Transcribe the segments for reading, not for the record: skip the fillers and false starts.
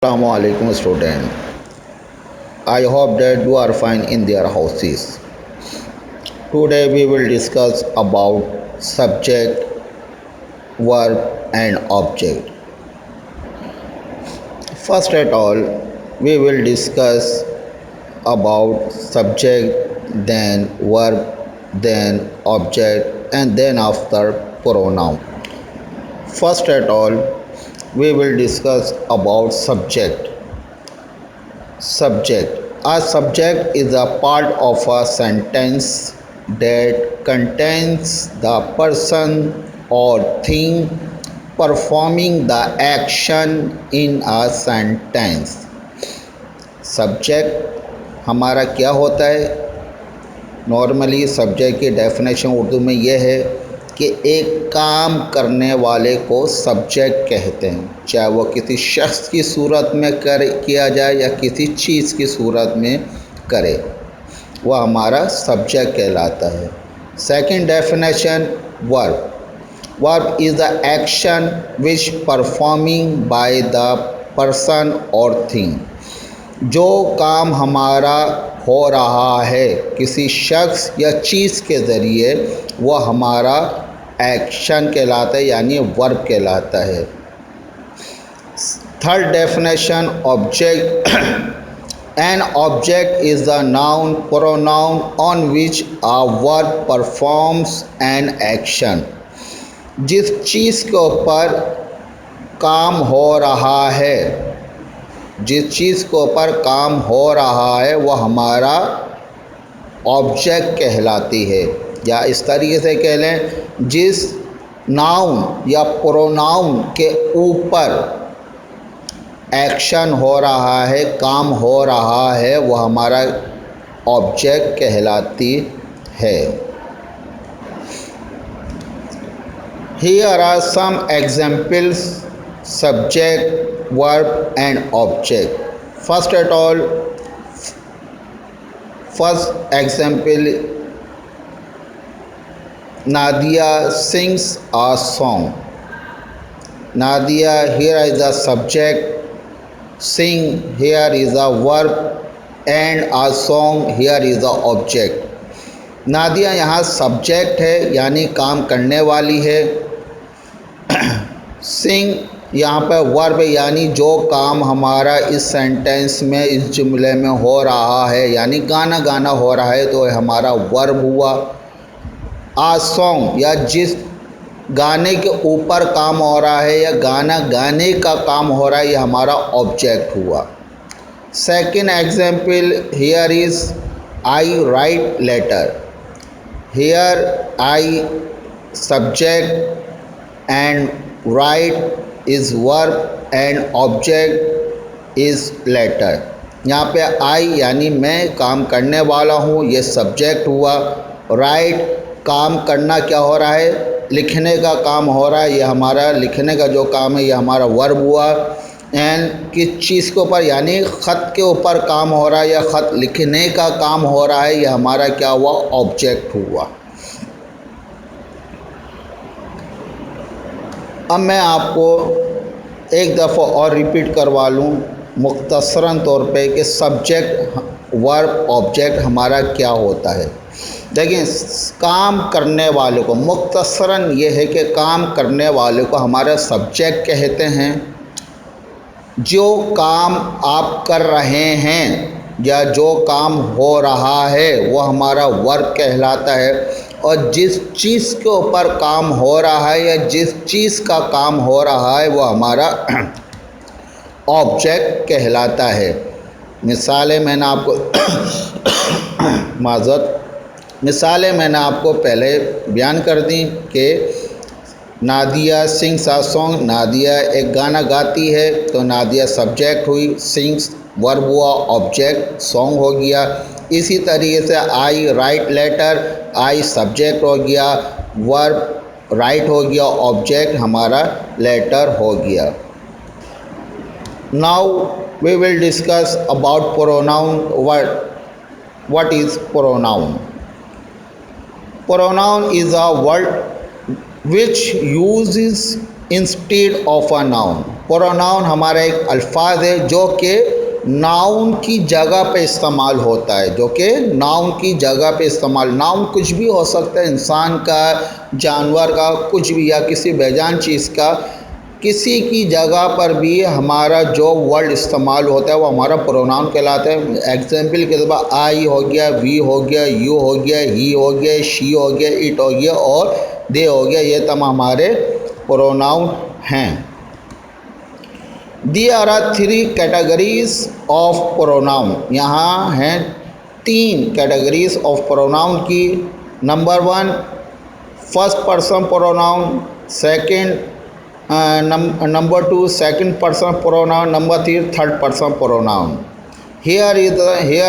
Assalamualaikum student. I hope that you are fine in their houses. Today we will discuss about subject, verb and object. First at all, we will discuss about subject, then verb, then object and then after pronoun. First at all, we will discuss about subject. Subject. A subject is a part of a sentence that contains the person or thing performing the action in a sentence. Subject हमारा क्या होता है? Normally subject की definition Urdu में यह है कि एक काम करने वाले को सब्जेक्ट कहते हैं, चाहे वो किसी शख्स की सूरत में किया जाए या किसी चीज़ की सूरत में करे, वह हमारा सब्जेक्ट कहलाता है। Second definition, verb. Verb is the action which performing by the person और थिंग. जो काम हमारा हो रहा है किसी शख्स या चीज़ के ज़रिए, वह हमारा एक्शन कहलाता है, यानी वर्ब कहलाता है। Third definition, object. An object is the noun pronoun on which a verb performs an action. जिस चीज़ के ऊपर काम हो रहा है, जिस चीज़ के ऊपर काम हो रहा है, वह हमारा ऑब्जेक्ट कहलाती है। या इस तरीके से कह लें, जिस नाउन या प्रोनाउन के ऊपर एक्शन हो रहा है, काम हो रहा है, वह हमारा ऑब्जेक्ट कहलाती है। Here are some examples, subject, verb and object. First at all, first example, Nadia sings a song. Nadia, here is a subject, sing here is a verb and a song here is a object. Nadia यहाँ subject है, यानी काम करने वाली है। सिंग यहाँ पर verb, यानी जो काम हमारा इस सेंटेंस में, इस जुमले में हो रहा है, यानी गाना गाना हो रहा है, तो हमारा वर्ब हुआ। आ सॉन्ग, या जिस गाने के ऊपर काम हो रहा है या गाना गाने का काम हो रहा है, ये हमारा ऑब्जेक्ट हुआ। Second example, here is I write letter. Here I subject and write is verb and object is letter. यहाँ पे आई यानी मैं, काम करने वाला हूँ, ये सब्जेक्ट हुआ। राइट, काम करना क्या हो रहा है, लिखने का काम हो रहा है, ये हमारा लिखने का जो काम है, ये हमारा वर्ब हुआ। एंड किस चीज़ के ऊपर, यानी ख़त के ऊपर काम हो रहा है या ख़त लिखने का काम हो रहा है, ये हमारा क्या हुआ, ऑब्जेक्ट हुआ। अब मैं आपको एक दफ़ा और रिपीट करवा लूँ मुख्तसरन तौर पे कि सब्जेक्ट, वर्ब, ऑब्जेक्ट हमारा क्या होता है। देखिए, काम करने वाले को, मुख्तसरन ये है कि काम करने वाले को हमारा सब्जेक्ट कहते हैं। जो काम आप कर रहे हैं या जो काम हो रहा है, वो हमारा वर्ब कहलाता है। और जिस चीज़ के ऊपर काम हो रहा है या जिस चीज़ का काम हो रहा है, वो हमारा ऑब्जेक्ट कहलाता है। मिसालें मैंने आपको मिसालें मैंने आपको पहले बयान कर दी कि नादिया सिंग्स आ सॉन्ग, नादिया एक गाना गाती है, तो नादिया सब्जेक्ट हुई, सिंग्स वर्ब हुआ, ऑब्जेक्ट सॉन्ग हो गया। इसी तरीके से आई राइट लेटर, आई सब्जेक्ट हो गया, वर्ब राइट हो गया, ऑब्जेक्ट हमारा लेटर हो गया। Now we will discuss about pronoun. What is pronoun? Pronoun is a word which uses instead of a noun. Pronoun हमारा एक अल्फाज है जो कि नाउन की जगह पे इस्तेमाल होता है, जो कि नाउन की जगह पे इस्तेमाल। नाउन कुछ भी हो सकता है, इंसान का, जानवर का, कुछ भी, या किसी बेजान चीज़ का, किसी की जगह पर भी हमारा जो वर्ड इस्तेमाल होता है वो हमारा प्रोनाउन कहलाता है। एग्जाम्पल के तौर पर आई हो गया, वी हो गया, यू हो गया, ही हो गया, शी हो गया, इट हो गया और दे हो गया, ये तमाम हमारे प्रोनाउन हैं। There are 3 categories of pronoun। यहाँ हैं 3 कैटेगरीज ऑफ प्रोनाउन की। Number 1 first person pronoun, number 2 second person pronoun, number 3 third person pronoun. Here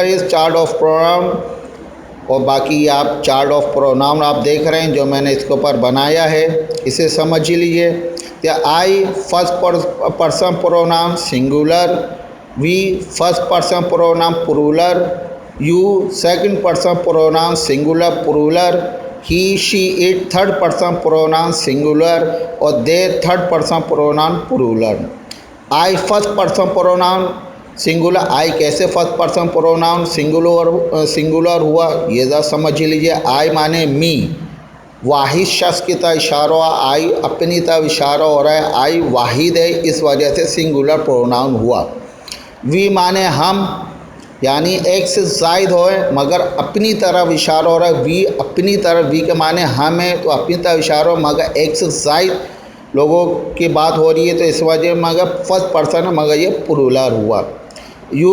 is chart of pronoun. और बाकी आप चार्ट ऑफ प्रोनाउन आप देख रहे हैं जो मैंने इसके ऊपर बनाया है, इसे समझ लीजिए। I first person pronoun singular, we first person pronoun plural, you second person pronoun singular plural, he she it third person pronoun singular और they third person pronoun plural. I first person pronoun singular, I कैसे first person pronoun singular हुआ ये ज़रा समझ लीजिए। आई माने मी, वाहिद शख्स की तरह इशारा, आई अपनी तरफ इशारा हो रहा है, आई वाहिद है, इस वजह से सिंगुलर प्रोनाउन हुआ। वी माने हम, यानी एक से ज़ायद होए मगर अपनी तरफ इशारा हो रहा है, वी अपनी तरफ, वी के माने हम है तो अपनी तरफ इशारा हो, मगर एक से ज़ायद लोगों की बात हो रही है तो इस वजह मगर फर्स्ट पर्सन है मगर ये प्लूरल हुआ। You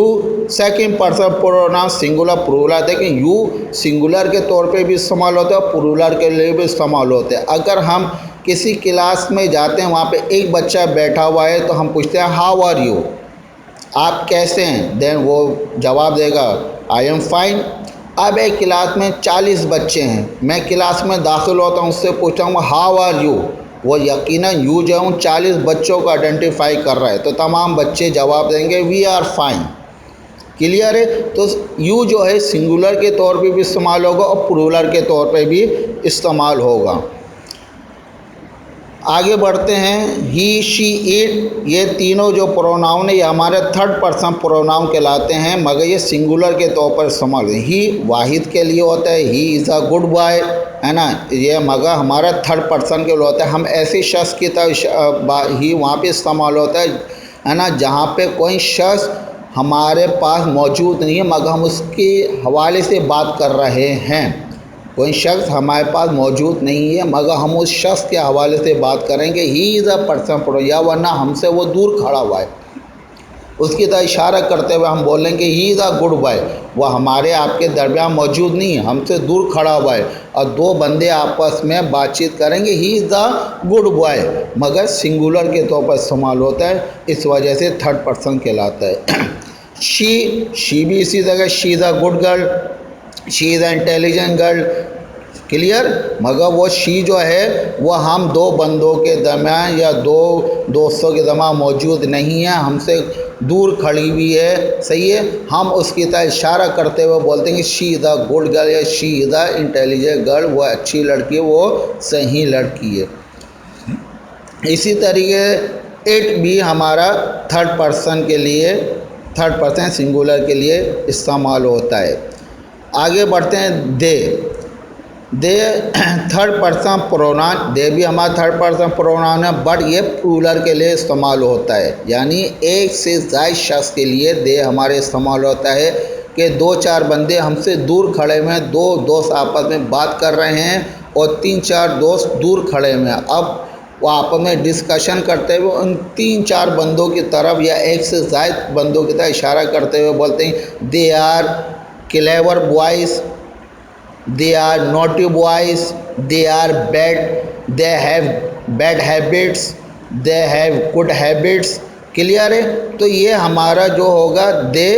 second person pronoun singular plural. देखिए यू सिंगुलर के तौर पे भी इस्तेमाल होता है और प्लूरल के लिए भी इस्तेमाल होते हैं। अगर हम किसी क्लास में जाते हैं, वहाँ पे एक बच्चा बैठा हुआ है तो हम पूछते हैं हाउ आर यू, आप कैसे हैं, देन वो जवाब देगा आई एम फाइन। अब एक क्लास में 40 बच्चे हैं, मैं क्लास में दाखिल होता हूँ, उससे पूछता हूँ हाउ आर यू, वो यकीनन यू जो है 40 बच्चों को आइडेंटिफाई कर रहा है तो तमाम बच्चे जवाब देंगे वी आर फाइन। क्लियर है? तो यू जो है सिंगुलर के तौर पे भी इस्तेमाल होगा और प्लूरल के तौर पे भी इस्तेमाल होगा। आगे बढ़ते हैं। ही शी इट, ये तीनों जो प्रोनाउन है ये हमारे थर्ड पर्सन प्रोनाउन कहलाते हैं मगर ये सिंगुलर के तौर पर इस्तेमाल है। ही वाहिद के लिए होता है, he is a good boy, है ना, ये मगर हमारा थर्ड पर्सन के लिए होता है। हम ऐसे शख्स की तरह ही वहाँ पे इस्तेमाल होता है ना, जहाँ पे कोई शख्स हमारे पास मौजूद नहीं है मगर हम उसके हवाले से बात कर रहे हैं। कोई शख्स हमारे पास मौजूद नहीं है मगर हम उस शख्स के हवाले से बात करेंगे ही इज़ अ पर्सन, या वरना हमसे वो दूर खड़ा हुआ है उसकी तरह इशारा करते हुए हम बोलेंगे he is a good boy, वो हमारे आपके दरमियान मौजूद नहीं है, हमसे दूर खड़ा हुआ है। और दो बंदे आपस में बातचीत करेंगे he is a good boy मगर सिंगुलर के तौर पर इस्तेमाल होता है, इस वजह से थर्ड पर्सन कहलाता है। शी भी इसी जगह, she is a good girl, she is a intelligent girl. Clear? मगर वो शी जो है वो हम दो बंदों के दरमियान या दो दोस्तों के दरमियान मौजूद नहीं है, हमसे दूर खड़ी हुई है, सही है। हम उसकी तरह इशारा करते हुए बोलते हैं कि she is a good girl या she is a intelligent girl, वो अच्छी लड़की है, वो सही लड़की है। इसी तरीके इट भी हमारा थर्ड पर्सन के लिए, थर्ड पर्सन सिंगुलर के लिए इस्तेमाल होता है। आगे बढ़ते हैं। दे थर्ड पर्सन प्रोनाउन, दे भी हमारा थर्ड पर्सन प्रोनाउन है बट ये प्लूरल के लिए इस्तेमाल होता है, यानी एक से ज़ायद शख्स के लिए दे हमारे इस्तेमाल होता है कि दो चार बंदे हमसे दूर खड़े हुए हैं, दो दोस्त आपस में बात कर रहे हैं और तीन चार दोस्त दूर खड़े हुए हैं। अब वो आपस में डिस्कशन करते हुए उन तीन चार बंदों की तरफ या एक से ज़ायद बंदों की तरफ इशारा करते हुए बोलते हैं they are clever boys, they are naughty boys, they are bad, they have bad habits, they have good habits। Clear है? तो ये हमारा जो होगा दे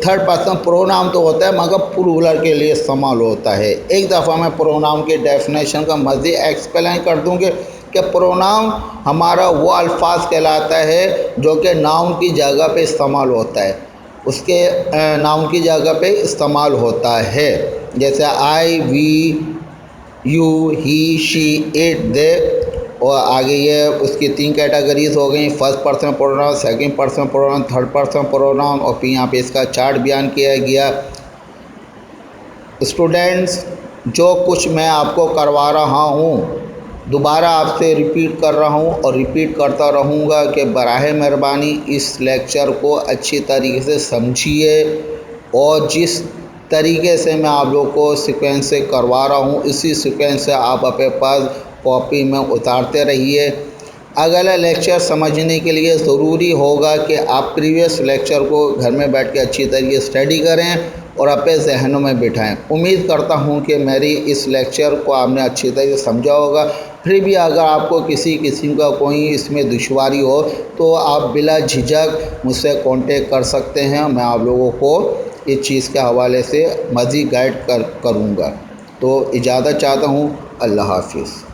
थर्ड पर्सन प्रोनाउन तो होता है मगर प्लूरल के लिए इस्तेमाल होता है। एक दफ़ा मैं प्रोनाउन के डेफिनेशन का मज़ीद एक्सप्लेन कर दूँगी कि प्रोनाउन हमारा वो अल्फाज कहलाता है जो कि नाउन की जगह पे इस्तेमाल होता है, उसके नाउन की जगह पे इस्तेमाल होता है। जैसे I, we, you, he, she, it, they और आगे ये उसकी 3 कैटेगरीज हो गई, first person pronoun, second person pronoun, third person pronoun, और फिर यहाँ पे इसका चार्ट बयान किया गया। स्टूडेंट्स, जो कुछ मैं आपको करवा रहा हूँ दोबारा आपसे रिपीट कर रहा हूँ और रिपीट करता रहूँगा कि बराह मेहरबानी इस लेक्चर को अच्छी तरीके से समझिए और जिस तरीके से मैं आप लोग को सीक्वेंस से करवा रहा हूँ इसी सीक्वेंस से आप अपने पास कॉपी में उतारते रहिए। अगला लेक्चर समझने के लिए ज़रूरी होगा कि आप प्रीवियस लेक्चर को घर में बैठ के अच्छी तरीके से स्टडी करें और अपने जहनों में बिठाएं। उम्मीद करता हूं कि मेरी इस लेक्चर को आपने अच्छी तरीके से समझा होगा। फिर भी अगर आपको किसी किस्म का कोई इसमें दुश्वारी हो तो आप बिला झिझक मुझसे कांटेक्ट कर सकते हैं। मैं आप लोगों को इस चीज़ के हवाले से मज़ीद गाइड करूँगा। तो इजाज़त चाहता हूँ। अल्लाह हाफिज़।